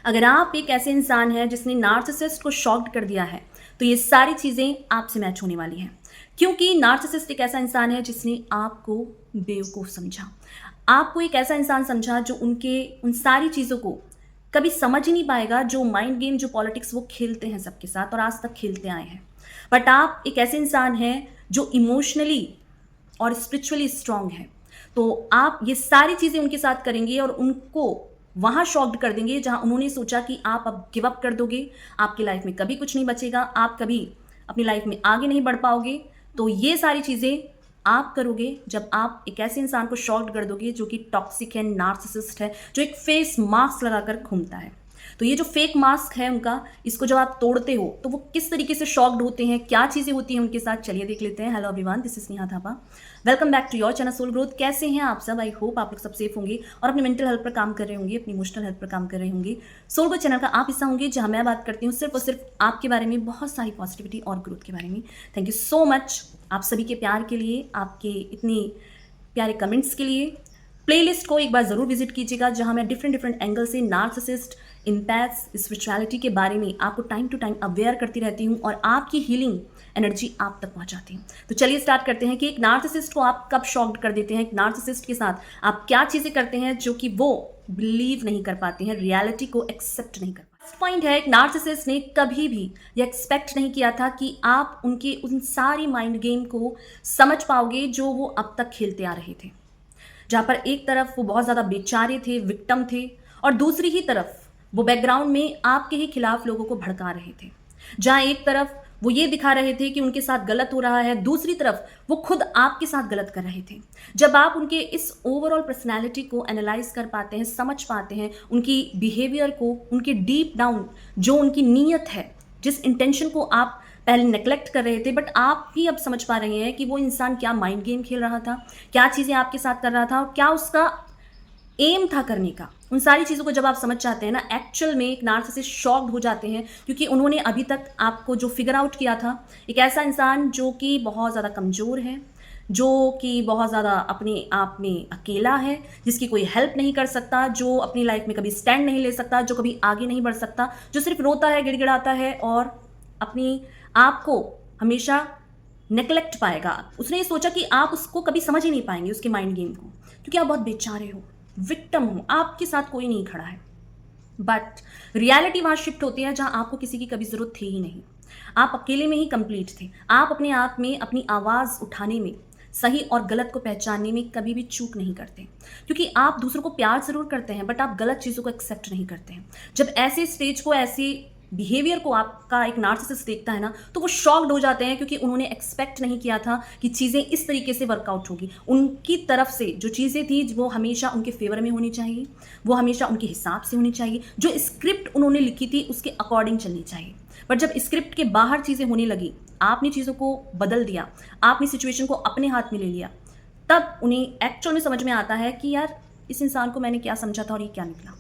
अगर आप एक ऐसे इंसान हैं जिसने नार्सिसिस्ट को शॉक्ड कर दिया है, तो ये सारी चीज़ें आपसे मैच होने वाली हैं। क्योंकि नार्सिसिस्ट एक ऐसा इंसान है जिसने आपको बेवकूफ़ समझा। आपको एक ऐसा इंसान समझा जो उनके उन सारी चीज़ों को कभी समझ ही नहीं पाएगा, जो माइंड गेम, जो पॉलिटिक्स वो खेलते हैं सबके साथ और आज तक खेलते आए हैं। बट आप एक ऐसे इंसान हैं जो इमोशनली और स्पिरिचुअली स्ट्रांग है। तो आप ये सारी चीज़ें उनके साथ करेंगे और उनको वहाँ शॉक्ड कर देंगे जहाँ उन्होंने सोचा कि आप अब गिव अप कर दोगे, आपकी लाइफ में कभी कुछ नहीं बचेगा, आप कभी अपनी लाइफ में आगे नहीं बढ़ पाओगे। तो ये सारी चीज़ें आप करोगे जब आप एक ऐसे इंसान को शॉक्ड कर दोगे जो कि टॉक्सिक है, नार्सिसिस्ट है, जो एक फेस मास्क लगाकर घूमता है। तो ये जो फेक मास्क है उनका, इसको जब आप तोड़ते हो तो वो किस तरीके से शॉक्ड होते हैं, क्या चीज़ें होती हैं उनके साथ, चलिए देख लेते हैं। Hello everyone, this is Neha Thapa. Welcome back to your channel Soul Growth. कैसे हैं आप सब? आई होप आप लोग सब सेफ होंगे और अपनी मेंटल हेल्थ पर काम कर रहे होंगे, अपनी इमोशनल हेल्थ पर काम कर रहे होंगे। सोल ग्रोथ चैनल का आप हिस्सा होंगे जहां मैं बात करती हूँ सिर्फ और सिर्फ आपके बारे में, बहुत सारी पॉजिटिविटी और ग्रोथ के बारे में। थैंक यू सो मच आप सभी के प्यार के लिए, आपके इतने प्यारे कमेंट्स के लिए। प्लेलिस्ट को एक बार ज़रूर विजिट कीजिएगा जहां मैं डिफरेंट एंगल से नार्सिसिस्ट, इम्पैथ्स, स्पिरिचुअलिटी के बारे में आपको टाइम टू टाइम अवेयर करती रहती हूं और आपकी हीलिंग एनर्जी आप तक पहुंचाती हूं। तो चलिए स्टार्ट करते हैं कि एक नार्सिसिस्ट को आप कब शॉक्ड कर देते हैं, एक नार्सिसिस्ट के साथ आप क्या चीज़ें करते हैं जो कि वो बिलीव नहीं कर पाते हैं, रियलिटी को एक्सेप्ट नहीं कर पाते। फर्स्ट पॉइंट है, एक नार्सिसिस्ट ने कभी भी ये एक्सपेक्ट नहीं किया था कि आप उनके उन सारी माइंड गेम को समझ पाओगे जो वो अब तक खेलते आ रहे थे। जहाँ पर एक तरफ वो बहुत ज़्यादा बेचारे थे, विक्टिम थे, और दूसरी ही तरफ वो बैकग्राउंड में आपके ही खिलाफ लोगों को भड़का रहे थे। जहाँ एक तरफ वो ये दिखा रहे थे कि उनके साथ गलत हो रहा है, दूसरी तरफ वो खुद आपके साथ गलत कर रहे थे। जब आप उनके इस ओवरऑल पर्सनैलिटी को एनालाइज कर पाते हैं, समझ पाते हैं, उनकी बिहेवियर को, उनके डीप डाउन जो उनकी नीयत है, जिस इंटेंशन को आप पहले नेग्लेक्ट कर रहे थे, बट आप ही अब समझ पा रहे हैं कि वो इंसान क्या माइंड गेम खेल रहा था, क्या चीज़ें आपके साथ कर रहा था और क्या उसका एम था करने का। उन सारी चीज़ों को जब आप समझ जाते हैं ना, एक्चुअल में एक नार्सिसिस्ट शॉक्ड हो जाते हैं, क्योंकि उन्होंने अभी तक आपको जो फिगर आउट किया था, एक ऐसा इंसान जो कि बहुत ज़्यादा कमज़ोर है, जो कि बहुत ज़्यादा अपने आप में अकेला है, जिसकी कोई हेल्प नहीं कर सकता, जो अपनी लाइफ में कभी स्टैंड नहीं ले सकता, जो कभी आगे नहीं बढ़ सकता, जो सिर्फ रोता है, गिड़गिड़ाता है और अपनी आप को हमेशा नेग्लेक्ट पाएगा। उसने ये सोचा कि आप उसको कभी समझ ही नहीं पाएंगे, उसके माइंड गेम को, क्योंकि आप बहुत बेचारे हो, विक्टिम हो, आपके साथ कोई नहीं खड़ा है। बट रियलिटी वहाँ शिफ्ट होती है जहाँ आपको किसी की कभी ज़रूरत थी ही नहीं। आप अकेले में ही कंप्लीट थे। आप अपने आप में अपनी आवाज़ उठाने में, सही और गलत को पहचानने में कभी भी चूक नहीं करते, क्योंकि आप दूसरों को प्यार ज़रूर करते हैं बट आप गलत चीज़ों को एक्सेप्ट नहीं करते हैं। जब ऐसे स्टेज को, ऐसे बिहेवियर को आपका एक नार्सिसिस्ट देखता है ना, तो वो शॉक्ड हो जाते हैं, क्योंकि उन्होंने एक्सपेक्ट नहीं किया था कि चीज़ें इस तरीके से वर्कआउट होगी। उनकी तरफ से जो चीज़ें थी वो हमेशा उनके फेवर में होनी चाहिए, वो हमेशा उनके हिसाब से होनी चाहिए, जो स्क्रिप्ट उन्होंने लिखी थी उसके अकॉर्डिंग चलनी चाहिए। बट जब स्क्रिप्ट के बाहर चीज़ें होने लगी, आपने चीज़ों को बदल दिया, आपने सिचुएशन को अपने हाथ में ले लिया, तब उन्हें एक्चुअल में समझ में आता है कि यार इस इंसान को मैंने क्या समझा था और ये क्या निकला।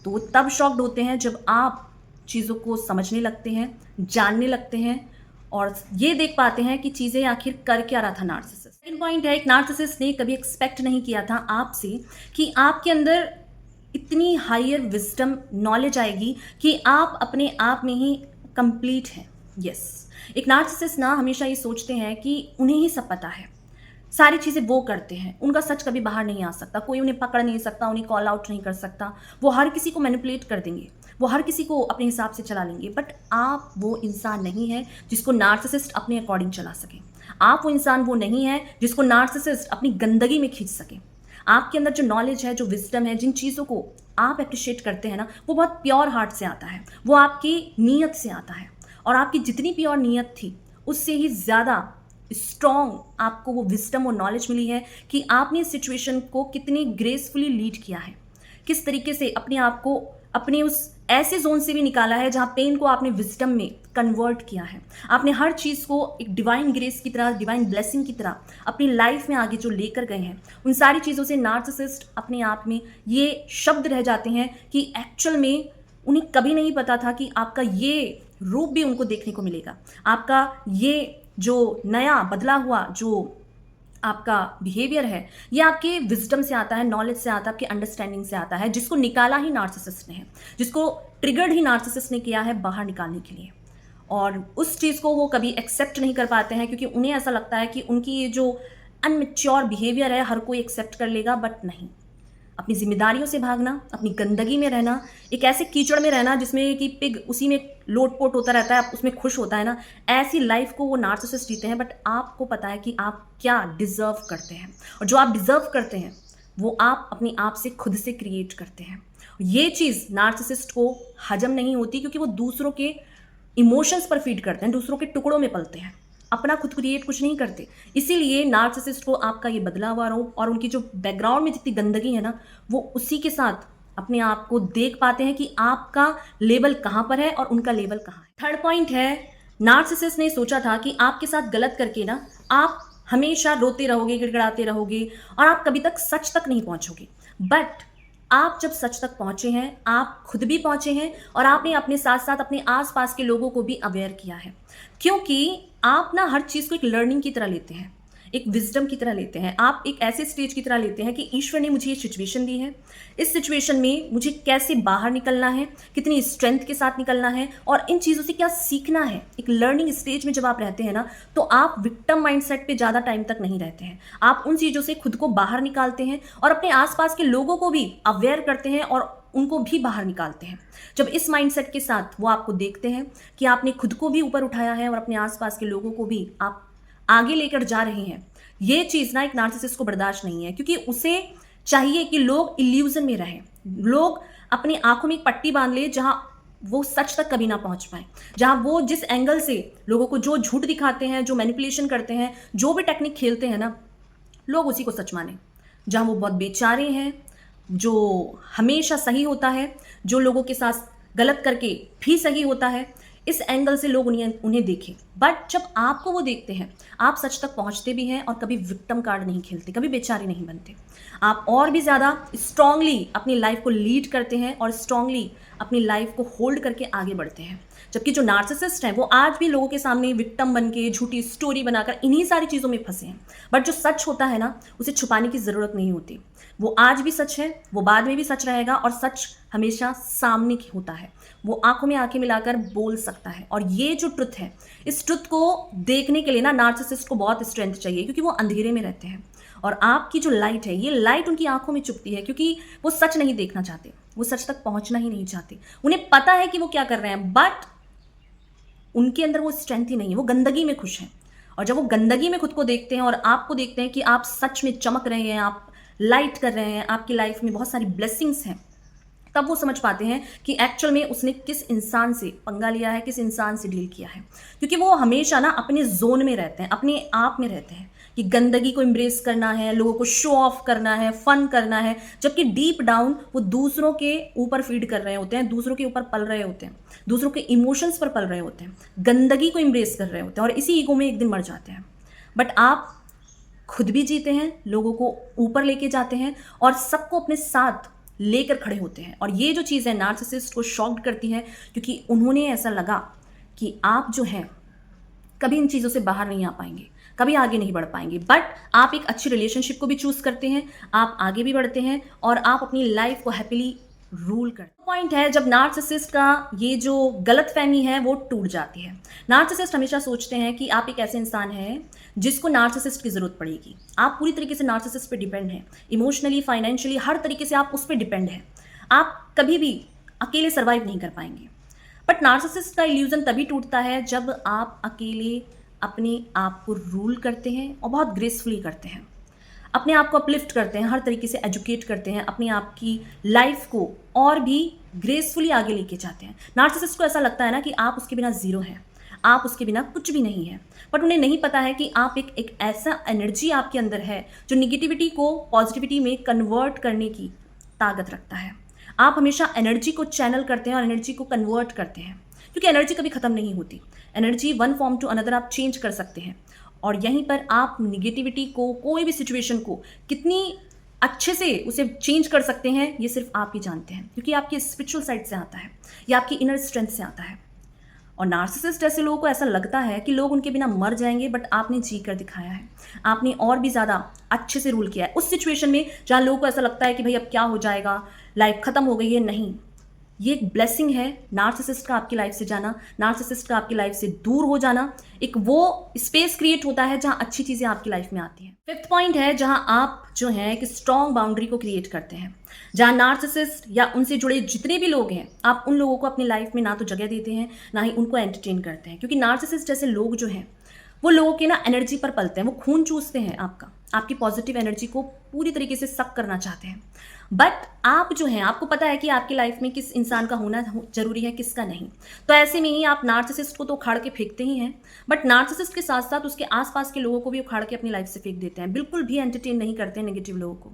तो वो तब शॉक्ड होते हैं जब आप चीज़ों को समझने लगते हैं, जानने लगते हैं और ये देख पाते हैं कि चीज़ें आखिर कर क्या रहा था नार्सिसिस्ट। सेकंड पॉइंट है, एक नार्सिसिस्ट ने कभी एक्सपेक्ट नहीं किया था आपसे कि आपके अंदर इतनी हायर विजडम, नॉलेज आएगी कि आप अपने आप में ही कंप्लीट हैं। यस, एक नार्सिसिस्ट ना हमेशा ये सोचते हैं कि उन्हें ही सब पता है, सारी चीज़ें वो करते हैं, उनका सच कभी बाहर नहीं आ सकता, कोई उन्हें पकड़ नहीं सकता, उन्हें कॉल आउट नहीं कर सकता, वो हर किसी को मैनिपुलेट कर देंगे, वो हर किसी को अपने हिसाब से चला लेंगे। बट आप वो इंसान नहीं है जिसको नार्सिसिस्ट अपने अकॉर्डिंग चला सके। आप वो इंसान वो नहीं है जिसको नार्सिसिस्ट अपनी गंदगी में खींच सके। आपके अंदर जो नॉलेज है, जो विजडम है, जिन चीज़ों को आप अप्रिशिएट करते हैं ना, वो बहुत प्योर हार्ट से आता है, वो आपकी नीयत से आता है, और आपकी जितनी प्योर नीयत थी उससे ही ज़्यादा स्ट्रॉन्ग आपको वो विजडम और नॉलेज मिली है कि आपने इस सिचुएशन को कितनी ग्रेसफुली लीड किया है, किस तरीके से अपने आप को अपने उस ऐसे जोन से भी निकाला है जहाँ पेन को आपने विजडम में कन्वर्ट किया है। आपने हर चीज़ को एक डिवाइन ग्रेस की तरह, डिवाइन ब्लेसिंग की तरह अपनी लाइफ में आगे जो लेकर गए हैं, उन सारी चीज़ों से नार्सिसिस्ट अपने आप में ये शब्द रह जाते हैं कि एक्चुअल में उन्हें कभी नहीं पता था कि आपका ये रूप भी उनको देखने को मिलेगा, आपका ये जो नया बदला हुआ जो आपका बिहेवियर है, ये आपके विजडम से आता है, नॉलेज से आता है, आपके अंडरस्टैंडिंग से आता है, जिसको निकाला ही नार्सिसिस्ट ने है, जिसको ट्रिगर्ड ही नार्सिसिस्ट ने किया है बाहर निकालने के लिए। और उस चीज़ को वो कभी एक्सेप्ट नहीं कर पाते हैं, क्योंकि उन्हें ऐसा लगता है कि उनकी ये जो अनमेच्योर बिहेवियर है हर कोई एक्सेप्ट कर लेगा, बट नहीं। अपनी जिम्मेदारियों से भागना, अपनी गंदगी में रहना, एक ऐसे कीचड़ में रहना जिसमें कि पिग उसी में लोटपोट होता रहता है, उसमें खुश होता है ना, ऐसी लाइफ को वो नार्सिसिस्ट जीते हैं। बट आपको पता है कि आप क्या डिजर्व करते हैं, और जो आप डिजर्व करते हैं वो आप अपने आप से खुद से क्रिएट करते हैं। ये चीज़ नार्सिसिस्ट को हजम नहीं होती, क्योंकि वो दूसरों के इमोशंस पर फीड करते हैं, दूसरों के टुकड़ों में पलते हैं, अपना खुद क्रिएट कुछ नहीं करते। इसीलिए नार्सिसिस्ट को आपका ये बदला हुआ रूप और उनकी जो बैकग्राउंड में जितनी गंदगी है ना, वो उसी के साथ अपने आप को देख पाते हैं कि आपका लेवल कहाँ पर है और उनका लेवल कहाँ है। थर्ड पॉइंट है, नार्सिसिस्ट ने सोचा था कि आपके साथ गलत करके ना आप हमेशा रोते रहोगे, गिड़गिड़ाते रहोगे और आप कभी तक सच तक नहीं पहुंचोगे। बट आप जब सच तक पहुंचे हैं, आप खुद भी पहुंचे हैं और आपने अपने साथ साथ अपने आसपास के लोगों को भी अवेयर किया है, क्योंकि आप ना हर चीज़ को एक लर्निंग की तरह लेते हैं, एक विजडम की तरह लेते हैं, आप एक ऐसे स्टेज की तरह लेते हैं कि ईश्वर ने मुझे ये सिचुएशन दी है, इस सिचुएशन में मुझे कैसे बाहर निकलना है, कितनी स्ट्रेंथ के साथ निकलना है और इन चीज़ों से क्या सीखना है। एक लर्निंग स्टेज में जब आप रहते हैं ना, तो आप विक्टिम माइंडसेट पे ज़्यादा टाइम तक नहीं रहते हैं, आप उन चीज़ों से खुद को बाहर निकालते हैं और अपने आसपास के लोगों को भी अवेयर करते हैं और उनको भी बाहर निकालते हैं। जब इस माइंडसेट के साथ वो आपको देखते हैं कि आपने खुद को भी ऊपर उठाया है और अपने आसपास के लोगों को भी आप आगे लेकर जा रहे हैं, ये चीज़ ना एक नार्सिसिस्ट को बर्दाश्त नहीं है, क्योंकि उसे चाहिए कि लोग इल्यूजन में रहें, लोग अपनी आंखों में एक पट्टी बांध ले जहां वो सच तक कभी ना पहुंच पाए, जहां वो जिस एंगल से लोगों को जो झूठ दिखाते हैं, जो मैनिपुलेशन करते हैं, जो भी टेक्निक खेलते हैं ना, लोग उसी को सच माने। जहां वो बहुत बेचारे हैं, जो हमेशा सही होता है, जो लोगों के साथ गलत करके भी सही होता है, इस एंगल से लोग उन्हें देखें। बट जब आपको वो देखते हैं, आप सच तक पहुंचते भी हैं और कभी विक्टिम कार्ड नहीं खेलते, कभी बेचारे नहीं बनते। आप और भी ज़्यादा स्ट्रांगली अपनी लाइफ को लीड करते हैं और स्ट्रांगली अपनी लाइफ को होल्ड करके आगे बढ़ते हैं। जबकि जो नार्सिसिस्ट हैं वो आज भी लोगों के सामने विक्टिम बन के झूठी स्टोरी बनाकर इन्हीं सारी चीज़ों में फंसे हैं। बट जो सच होता है ना, उसे छुपाने की ज़रूरत नहीं होती। वो आज भी सच है, वो बाद में भी सच रहेगा और सच हमेशा सामने की होता है। वो आंखों में आंखें मिलाकर बोल सकता है। और ये जो ट्रुथ है, इस ट्रुथ को देखने के लिए ना नार्सिसिस्ट को बहुत स्ट्रेंथ चाहिए, क्योंकि वो अंधेरे में रहते हैं और आपकी जो लाइट है, ये लाइट उनकी आंखों में चुभती है, क्योंकि वो सच नहीं देखना चाहते, वो सच तक पहुंचना ही नहीं चाहते। उन्हें पता है कि वो क्या कर रहे हैं, बट उनके अंदर वो स्ट्रेंथ ही नहीं है, वो गंदगी में खुश हैं। और जब वो गंदगी में खुद को देखते हैं और आपको देखते हैं कि आप सच में चमक रहे हैं, आप लाइट कर रहे हैं, आपकी लाइफ में बहुत सारी ब्लेसिंग्स हैं, तब वो समझ पाते हैं कि एक्चुअल में उसने किस इंसान से पंगा लिया है, किस इंसान से डील किया है। क्योंकि वो हमेशा ना अपने जोन में रहते हैं, अपने आप में रहते हैं कि गंदगी को एम्ब्रेस करना है, लोगों को शो ऑफ करना है, फन करना है, जबकि डीप डाउन वो दूसरों के ऊपर फीड कर रहे होते हैं, दूसरों के ऊपर पल रहे होते हैं, दूसरों के इमोशंस पर पल रहे होते हैं, गंदगी को एम्ब्रेस कर रहे होते हैं और इसी ईगो में एक दिन मर जाते हैं। बट आप खुद भी जीते हैं, लोगों को ऊपर लेके जाते हैं और सबको अपने साथ लेकर खड़े होते हैं। और ये जो चीज़ है नार्सिसिस्ट को शॉक्ड करती है, क्योंकि उन्होंने ऐसा लगा कि आप जो हैं कभी इन चीज़ों से बाहर नहीं आ पाएंगे, कभी आगे नहीं बढ़ पाएंगे। बट आप एक अच्छी रिलेशनशिप को भी चूज करते हैं, आप आगे भी बढ़ते हैं और आप अपनी लाइफ को हैप्पीली रूल करते हैं। पॉइंट है, जब नार्सिसिस्ट का ये जो गलतफहमी है वो टूट जाती है। नार्सिसिस्ट हमेशा सोचते हैं कि आप एक ऐसे इंसान हैं जिसको नार्सिसिस्ट की जरूरत पड़ेगी। आप पूरी तरीके से नार्सिसिस्ट पे डिपेंड हैं, इमोशनली, फाइनेंशियली, हर तरीके से आप उस पर डिपेंड हैं। आप कभी भी अकेले सर्वाइव नहीं कर पाएंगे। बट नार्सिसिस्ट का इल्यूजन तभी टूटता है जब आप अकेले अपने आप को रूल करते हैं और बहुत ग्रेसफुली करते हैं, अपने आप को अपलिफ्ट करते हैं, हर तरीके से एजुकेट करते हैं, अपने आप की लाइफ को और भी ग्रेसफुली आगे लेके जाते हैं। नार्सिसिस्ट को ऐसा लगता है ना कि आप उसके बिना जीरो हैं, आप उसके बिना कुछ भी नहीं है। बट उन्हें नहीं पता है कि आप एक ऐसा एनर्जी आपके अंदर है जो निगेटिविटी को पॉजिटिविटी में कन्वर्ट करने की ताकत रखता है। आप हमेशा एनर्जी को चैनल करते हैं और एनर्जी को कन्वर्ट करते हैं, क्योंकि एनर्जी कभी ख़त्म नहीं होती। Energy one form to another आप चेंज कर सकते हैं और यहीं पर आप निगेटिविटी को, कोई भी सिचुएशन को कितनी अच्छे से उसे चेंज कर सकते हैं, ये सिर्फ आप ही जानते हैं, क्योंकि आपकी स्पिरिचुअल साइड से आता है, या आपकी इनर स्ट्रेंथ से आता है। और नार्सिसिस्ट ऐसे लोगों को ऐसा लगता है कि लोग उनके बिना मर जाएंगे, बट आपने जी कर दिखाया है, आपने और भी ज़्यादा अच्छे से रूल किया है उस सिचुएशन में जहाँ लोगों को ऐसा लगता है कि भाई अब क्या हो जाएगा, लाइफ खत्म हो गई है। नहीं, ये एक ब्लेसिंग है नार्सिसिस्ट का आपकी लाइफ से जाना, नार्सिसिस्ट का आपकी लाइफ से दूर हो जाना। एक वो स्पेस क्रिएट होता है जहां अच्छी चीजें आपकी लाइफ में आती हैं। फिफ्थ पॉइंट है जहां आप जो है एक स्ट्रॉन्ग बाउंड्री को क्रिएट करते हैं, जहां नार्सिसिस्ट या उनसे जुड़े जितने भी लोग हैं, आप उन लोगों को अपनी लाइफ में ना तो जगह देते हैं, ना ही उनको एंटरटेन करते हैं। क्योंकि नार्सिसिस्ट जैसे लोग जो हैं वो लोगों के ना एनर्जी पर पलते हैं, वो खून चूसते हैं आपकी पॉजिटिव एनर्जी को पूरी तरीके से सक करना चाहते हैं। बट आप जो हैं, आपको पता है कि आपकी लाइफ में किस इंसान का होना जरूरी है, किसका नहीं। तो ऐसे में ही आप नार्सिसिस्ट को तो उखाड़ के फेंकते ही हैं, बट नार्सिसिस्ट के साथ साथ उसके आसपास के लोगों को भी उखाड़ के अपनी लाइफ से फेंक देते हैं। बिल्कुल भी एंटरटेन नहीं करते हैं नेगेटिव लोगों को,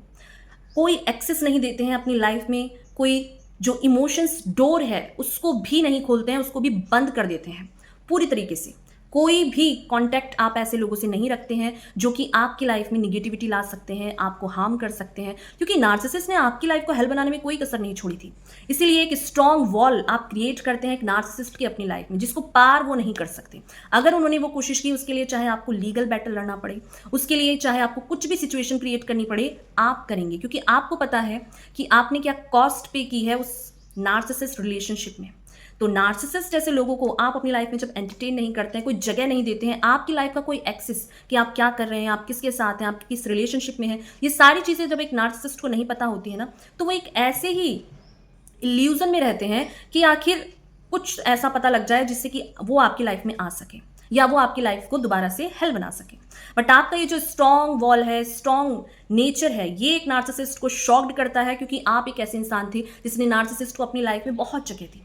कोई एक्सेस नहीं देते हैं अपनी लाइफ में, कोई जो इमोशंस डोर है उसको भी नहीं खोलते हैं, उसको भी बंद कर देते हैं पूरी तरीके से। कोई भी कांटेक्ट आप ऐसे लोगों से नहीं रखते हैं जो कि आपकी लाइफ में निगेटिविटी ला सकते हैं, आपको हार्म कर सकते हैं। क्योंकि नार्सिसिस्ट ने आपकी लाइफ को हेल बनाने में कोई कसर नहीं छोड़ी थी। इसीलिए एक स्ट्रॉन्ग वॉल आप क्रिएट करते हैं एक नार्सिसिस्ट की अपनी लाइफ में, जिसको पार वो नहीं कर सकते। अगर उन्होंने वो कोशिश की, उसके लिए चाहे आपको लीगल बैटल लड़ना पड़े, उसके लिए चाहे आपको कुछ भी सिचुएशन क्रिएट करनी पड़े, आप करेंगे। क्योंकि आपको पता है कि आपने क्या कॉस्ट पे की है उस नार्सिसिस्ट रिलेशनशिप में। तो नार्सिसिस्ट जैसे लोगों को आप अपनी लाइफ में जब एंटरटेन नहीं करते हैं, कोई जगह नहीं देते हैं, आपकी लाइफ का कोई एक्सेस कि आप क्या कर रहे हैं, आप किसके साथ हैं, आप किस रिलेशनशिप में हैं, ये सारी चीज़ें जब एक नार्सिसिस्ट को नहीं पता होती है ना, तो वो एक ऐसे ही इल्यूजन में रहते हैं कि आखिर कुछ ऐसा पता लग जाए जिससे कि वो आपकी लाइफ में आ सके या वो आपकी लाइफ को दोबारा से हेल बना सके। बट आपका ये जो स्ट्रॉन्ग वॉल है, स्ट्रॉन्ग नेचर है, ये एक नार्सिसिस्ट को शॉक्ड करता है। क्योंकि आप एक ऐसे इंसान थे जिसने नार्सिसिस्ट को अपनी लाइफ में बहुत जगह दी,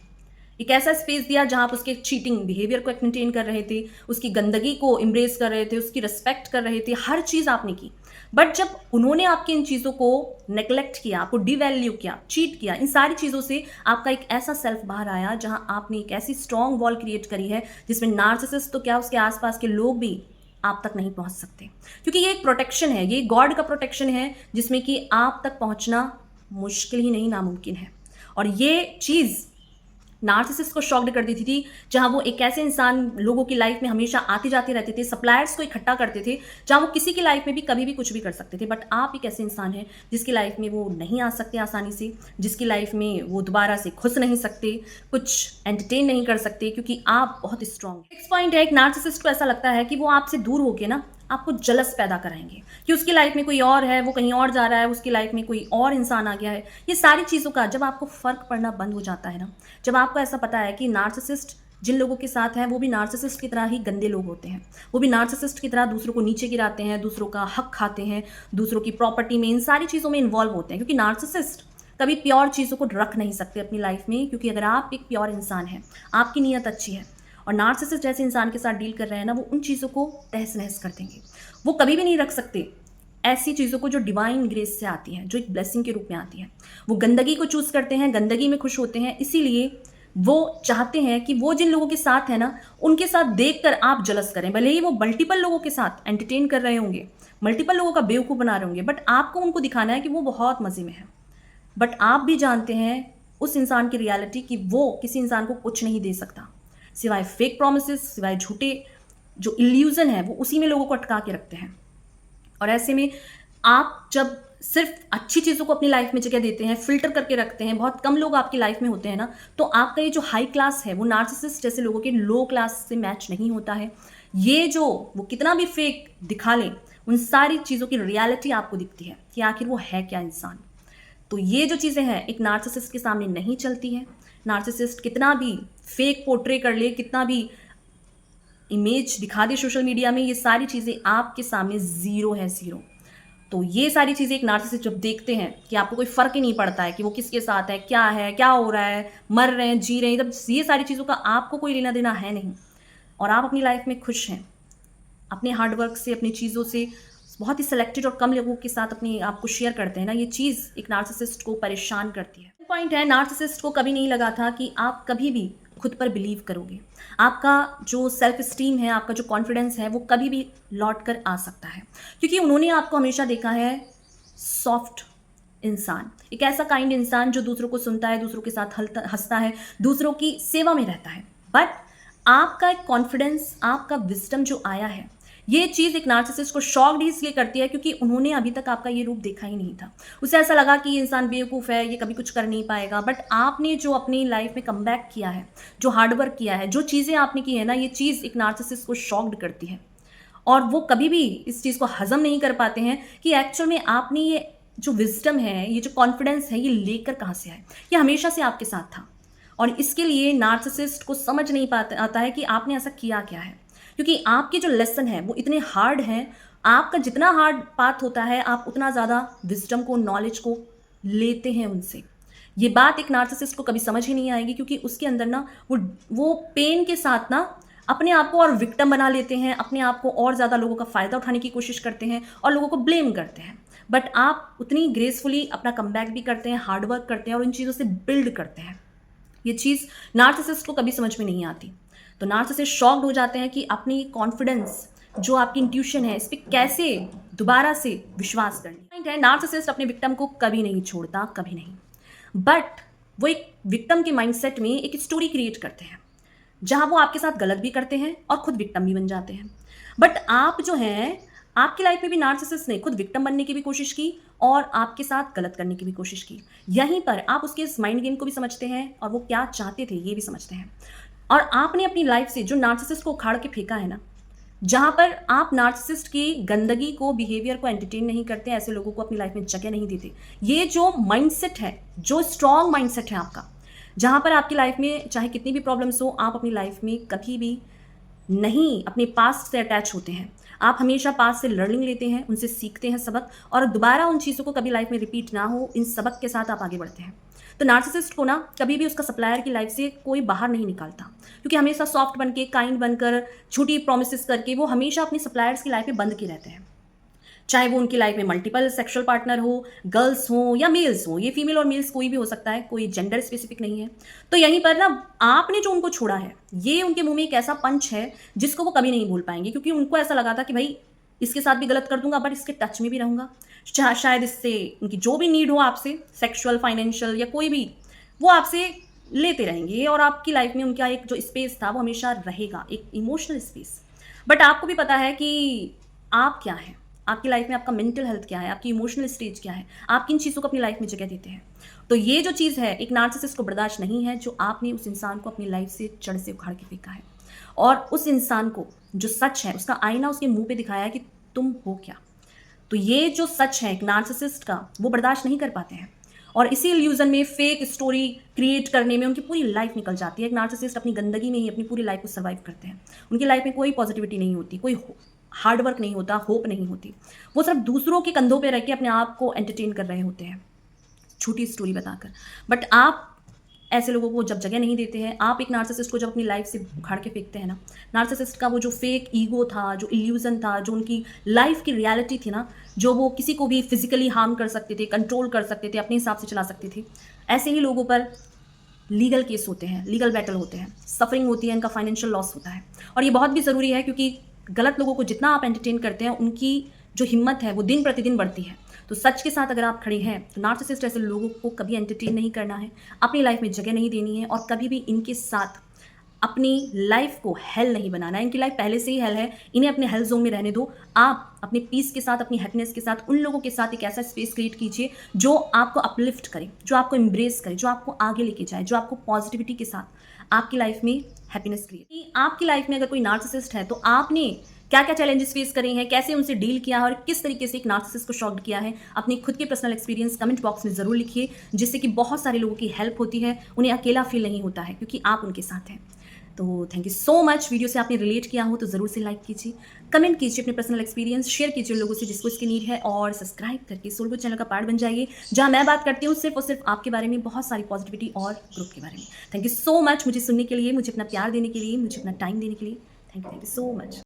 एक ऐसा स्पेस दिया जहां आप उसके चीटिंग बिहेवियर को मेंटेन कर रहे थे, उसकी गंदगी को एम्ब्रेस कर रहे थे, उसकी रिस्पेक्ट कर रहे थे, हर चीज़ आपने की। बट जब उन्होंने आपकी इन चीज़ों को नेग्लेक्ट किया, आपको डिवैल्यू किया, चीट किया, इन सारी चीज़ों से आपका एक ऐसा सेल्फ बाहर आया जहां आपने एक ऐसी स्ट्रॉन्ग वॉल क्रिएट करी है जिसमें नार्सिसिस्ट तो क्या, उसके आसपास के लोग भी आप तक नहीं पहुंच सकते। क्योंकि ये एक प्रोटेक्शन है, ये गॉड का प्रोटेक्शन है जिसमें कि आप तक पहुंचना मुश्किल ही नहीं, नामुमकिन है। और ये चीज़ नार्सिसिस्ट को शॉक्ड कर देती थी, जहां वो एक ऐसे इंसान लोगों की लाइफ में हमेशा आते जाते रहते थे, सप्लायर्स को इकट्ठा करते थे, जहां वो किसी की लाइफ में भी कभी भी कुछ भी कर सकते थे। बट आप एक ऐसे इंसान हैं जिसकी लाइफ में वो नहीं आ सकते आसानी से, जिसकी लाइफ में वो दोबारा से घुस नहीं सकते, कुछ एंटरटेन नहीं कर सकते, क्योंकि आप बहुत स्ट्रांग। नेक्स्ट पॉइंट है, एक नार्सिसिस्ट को ऐसा लगता है कि वो आपसे दूर होके ना आपको जलस पैदा कराएंगे कि उसकी लाइफ में कोई और है, वो कहीं और जा रहा है, उसकी लाइफ में कोई और इंसान आ गया है। ये सारी चीज़ों का जब आपको फ़र्क पड़ना बंद हो जाता है ना, जब आपको ऐसा पता है कि नार्सिसिस्ट जिन लोगों के साथ हैं वो भी नार्सिसिस्ट की तरह ही गंदे लोग होते हैं, वो भी नार्सिसिस्ट की तरह दूसरों को नीचे गिराते हैं, दूसरों का हक खाते हैं, दूसरों की प्रॉपर्टी में, इन सारी चीज़ों में इन्वॉल्व होते हैं। क्योंकि नार्सिसिस्ट कभी प्योर चीज़ों को रख नहीं सकते अपनी लाइफ में। क्योंकि अगर आप एक प्योर इंसान हैं, आपकी नीयत अच्छी है, और नार्सिसिस्ट जैसे इंसान के साथ डील कर रहे हैं ना, वो उन चीज़ों को तहस नहस कर देंगे। वो कभी भी नहीं रख सकते ऐसी चीज़ों को जो डिवाइन ग्रेस से आती हैं, जो एक ब्लेसिंग के रूप में आती हैं। वो गंदगी को चूज़ करते हैं, गंदगी में खुश होते हैं। इसीलिए वो चाहते हैं कि वो जिन लोगों के साथ है ना, उनके साथ देखकर आप जलस करें। भले ही वो मल्टीपल लोगों के साथ एंटरटेन कर रहे होंगे, मल्टीपल लोगों का बेवकूफ़ बना रहे होंगे, बट आपको उनको दिखाना है कि वो बहुत मज़े में है। बट आप भी जानते हैं उस इंसान की रियलिटी कि वो किसी इंसान को कुछ नहीं दे सकता सिवाय फेक प्रोमिसेस, सिवाय झूठे जो इल्यूजन है, वो उसी में लोगों को अटका के रखते हैं। और ऐसे में आप जब सिर्फ अच्छी चीज़ों को अपनी लाइफ में जगह देते हैं, फिल्टर करके रखते हैं, बहुत कम लोग आपकी लाइफ में होते हैं ना, तो आपका ये जो हाई क्लास है वो नार्सिसिस्ट जैसे लोगों के लो क्लास से मैच नहीं होता है। ये जो वो कितना भी फेक दिखा लें, उन सारी चीज़ों की रियलिटी आपको दिखती है कि आखिर वो है क्या इंसान। तो ये जो चीज़ें हैं एक नार्सिसिस्ट के सामने नहीं चलती है। नार्सिसिस्ट कितना भी फेक पोर्ट्रे कर ले, कितना भी इमेज दिखा दे सोशल मीडिया में, ये सारी चीज़ें आपके सामने ज़ीरो है, ज़ीरो। तो ये सारी चीज़ें एक नार्सिसिस्ट जब देखते हैं कि आपको कोई फ़र्क ही नहीं पड़ता है कि वो किसके साथ है, क्या हो रहा है, मर रहे हैं, जी रहे हैं, जब ये सारी चीज़ों का आपको कोई लेना देना है नहीं और आप अपनी लाइफ में खुश हैं, अपने हार्डवर्क से, अपनी चीज़ों से, बहुत ही सिलेक्टेड और कम लोगों के साथ अपने आप को शेयर करते हैं ना, ये चीज़ एक नार्सिसिस्ट को परेशान करती है। पॉइंट है, नार्सिसिस्ट को कभी नहीं लगा था कि आप कभी भी खुद पर बिलीव करोगे। आपका जो सेल्फ स्टीम है, आपका जो कॉन्फिडेंस है, वो कभी भी लौट कर आ सकता है। क्योंकि उन्होंने आपको हमेशा देखा है सॉफ्ट इंसान, एक ऐसा काइंड इंसान जो दूसरों को सुनता है, दूसरों के साथ हंसता है, दूसरों की सेवा में रहता है। बट आपका एक कॉन्फिडेंस, आपका विज़डम जो आया है, ये चीज़ एक नार्सिसिस्ट को शॉक्ड ही इसलिए करती है क्योंकि उन्होंने अभी तक आपका ये रूप देखा ही नहीं था। उसे ऐसा लगा कि ये इंसान बेवकूफ़ है, ये कभी कुछ कर नहीं पाएगा। बट आपने जो अपनी लाइफ़ में कमबैक किया है, जो हार्ड वर्क किया है, जो चीज़ें आपने की है ना, ये चीज़ एक नार्सिसिस्ट को शॉक्ड करती है। और वो कभी भी इस चीज़ को हज़म नहीं कर पाते हैं कि एक्चुअल में आपने ये जो विज़डम है, ये जो कॉन्फिडेंस है, ये लेकर कहाँ से आए? ये हमेशा से आपके साथ था। और इसके लिए नार्सिसिस्ट को समझ नहीं पाता आता है कि आपने ऐसा किया क्या है। क्योंकि आपके जो लेसन है वो इतने हार्ड हैं, आपका जितना हार्ड पाथ होता है, आप उतना ज़्यादा विज़डम को, नॉलेज को लेते हैं उनसे। ये बात एक नार्सिसिस्ट को कभी समझ ही नहीं आएगी क्योंकि उसके अंदर ना वो पेन के साथ ना अपने आप को और विक्टिम बना लेते हैं, अपने आप को और ज़्यादा लोगों का फ़ायदा उठाने की कोशिश करते हैं और लोगों को ब्लेम करते हैं। बट आप उतनी ग्रेसफुली अपना कमबैक भी करते हैं, हार्ड वर्क करते हैं और इन चीज़ों से बिल्ड करते हैं। ये चीज़ नार्सिसिस्ट को कभी समझ में नहीं आती। तो नार्सिसिस्ट शॉक्ड हो जाते हैं कि अपनी कॉन्फिडेंस, जो आपकी इंट्यूशन है, इस पे कैसे दोबारा से विश्वास करना। पॉइंट है, नार्सिसिस्ट अपने विक्टिम को कभी नहीं छोड़ता, कभी नहीं। बट वो एक विक्टिम के माइंडसेट में एक स्टोरी क्रिएट करते हैं जहां वो आपके साथ गलत भी करते हैं और खुद विक्टिम भी बन जाते हैं। बट आप जो हैं, आपकी लाइफ में भी नार्सिसिस्ट ने खुद विक्टिम बनने की भी कोशिश की और आपके साथ गलत करने की भी कोशिश की। यहीं पर आप उसके इस माइंड गेम को भी समझते हैं और वो क्या चाहते थे ये भी समझते हैं। और आपने अपनी लाइफ से जो नार्सिसिस्ट को उखाड़ के फेंका है ना, जहां पर आप नार्सिसिस्ट की गंदगी को, बिहेवियर को एंटरटेन नहीं करते, ऐसे लोगों को अपनी लाइफ में जगह नहीं देते। ये जो माइंडसेट है, जो स्ट्रॉन्ग माइंडसेट है आपका, जहां पर आपकी लाइफ में चाहे कितनी भी प्रॉब्लम्स हो, आप अपनी लाइफ में कभी भी नहीं अपने पास्ट से अटैच होते हैं। आप हमेशा पास्ट से लर्निंग लेते हैं, उनसे सीखते हैं सबक और दोबारा उन चीज़ों को कभी लाइफ में रिपीट ना हो, इन सबक के साथ आप आगे बढ़ते हैं। तो नार्सिसिस्ट को ना कभी भी उसका सप्लायर की लाइफ से कोई बाहर नहीं निकालता क्योंकि हमेशा सॉफ्ट बन के, काइंड बनकर, झूठी प्रोमिसेस करके वो हमेशा अपने सप्लायर्स की लाइफ में बंद के रहते हैं। चाहे वो उनकी लाइफ में मल्टीपल सेक्सुअल पार्टनर हो, गर्ल्स हो या मेल्स हो, ये फीमेल और मेल्स कोई भी हो सकता है, कोई जेंडर स्पेसिफिक नहीं है। तो यहीं पर ना आपने जो उनको छोड़ा है, ये उनके मुंह में एक ऐसा पंच है जिसको वो कभी नहीं भूल पाएंगे क्योंकि उनको ऐसा लगा था कि भाई इसके साथ भी गलत कर दूंगा बट इसके टच में भी रहूंगा, शायद इससे उनकी जो भी नीड हो आपसे, सेक्सुअल, फाइनेंशियल या कोई भी, वो आपसे लेते रहेंगे और आपकी लाइफ में उनका एक जो स्पेस था वो हमेशा रहेगा, एक इमोशनल स्पेस। बट आपको भी पता है कि आप क्या हैं, आपकी लाइफ में आपका मेंटल हेल्थ क्या है, आपकी इमोशनल स्टेज क्या है, आप किन चीज़ों को अपनी लाइफ में जगह देते हैं। तो ये जो चीज़ है एक नार्सिसिस्ट को बर्दाश्त नहीं है जो आपने उस इंसान को अपनी लाइफ से जड़ से उखाड़ के फेंका है और उस इंसान को जो सच है उसका आईना उसके मुंह पे दिखाया है कि तुम हो क्या। तो ये जो सच है एक नार्सिसिस्ट का, वो बर्दाश्त नहीं कर पाते हैं और इसी इल्यूजन में फेक स्टोरी क्रिएट करने में उनकी पूरी लाइफ निकल जाती है। एक नार्सिसिस्ट अपनी गंदगी में ही अपनी पूरी लाइफ को सर्वाइव करते हैं। उनकी लाइफ में कोई पॉजिटिविटी नहीं होती, कोई हार्ड वर्क नहीं होता, होप नहीं होती। वो सिर्फ दूसरों के कंधों पे रह के अपने आप को एंटरटेन कर रहे होते हैं, झूठी स्टोरी बताकर। बट आप ऐसे लोगों को जब जगह नहीं देते हैं, आप एक नार्सिसिस्ट को जब अपनी लाइफ से उखाड़ के फेंकते हैं ना, नार्सिसिस्ट का वो जो फेक ईगो था, जो इल्यूजन था, जो उनकी लाइफ की रियलिटी थी ना, जो वो किसी को भी फिजिकली हार्म कर सकते थे, कंट्रोल कर सकते थे, अपने हिसाब से चला सकते थे, ऐसे ही लोगों पर लीगल केस होते हैं, लीगल बैटल होते हैं, सफरिंग होती है, इनका फाइनेंशियल लॉस होता है। और ये बहुत भी ज़रूरी है क्योंकि गलत लोगों को जितना आप एंटरटेन करते हैं, उनकी जो हिम्मत है वो दिन प्रतिदिन बढ़ती है। तो सच के साथ अगर आप खड़े हैं तो नार्सिसिस्ट ऐसे लोगों को कभी एंटरटेन नहीं करना है, अपनी लाइफ में जगह नहीं देनी है और कभी भी इनके साथ अपनी लाइफ को हेल नहीं बनाना है। इनकी लाइफ पहले से ही हेल है, इन्हें अपने हेल जोन में रहने दो। आप अपने पीस के साथ, अपनी हैप्पीनेस के साथ उन लोगों के साथ एक ऐसा स्पेस क्रिएट कीजिए जो आपको अपलिफ्ट करे, जो आपको एम्ब्रेस करे, जो आपको आगे लेके जाए, जो आपको पॉजिटिविटी के साथ आपकी लाइफ में हैप्पीनेस क्रिएट। आपकी लाइफ में अगर कोई नार्सिसिस्ट है तो आपने क्या क्या चैलेंजेस फेस करे हैं, कैसे उनसे डील किया है और किस तरीके से एक नार्सिसिस्ट को शॉक्ड किया है, अपनी खुद के पर्सनल एक्सपीरियंस कमेंट बॉक्स में ज़रूर लिखिए, जिससे कि बहुत सारे लोगों की हेल्प होती है, उन्हें अकेला फील नहीं होता है क्योंकि आप उनके साथ हैं। तो thank you so much. Video से आपने रिलेट किया हो तो ज़रूर से लाइक कीजिए, कमेंट कीजिए, अपने पर्सनल एक्सपीरियंस शेयर कीजिए उन लोगों से जिसको इसकी नीड है और सब्सक्राइब करके सोलगो चैनल का पार्ट बन जाइए, जहां मैं बात करती हूँ सिर्फ और सिर्फ आपके बारे में, बहुत सारी पॉजिटिविटी और ग्रुप के बारे में। थैंक यू सो मच मुझे सुनने के लिए, मुझे अपना प्यार देने के लिए, मुझे अपना टाइम देने के लिए। Thank you so much.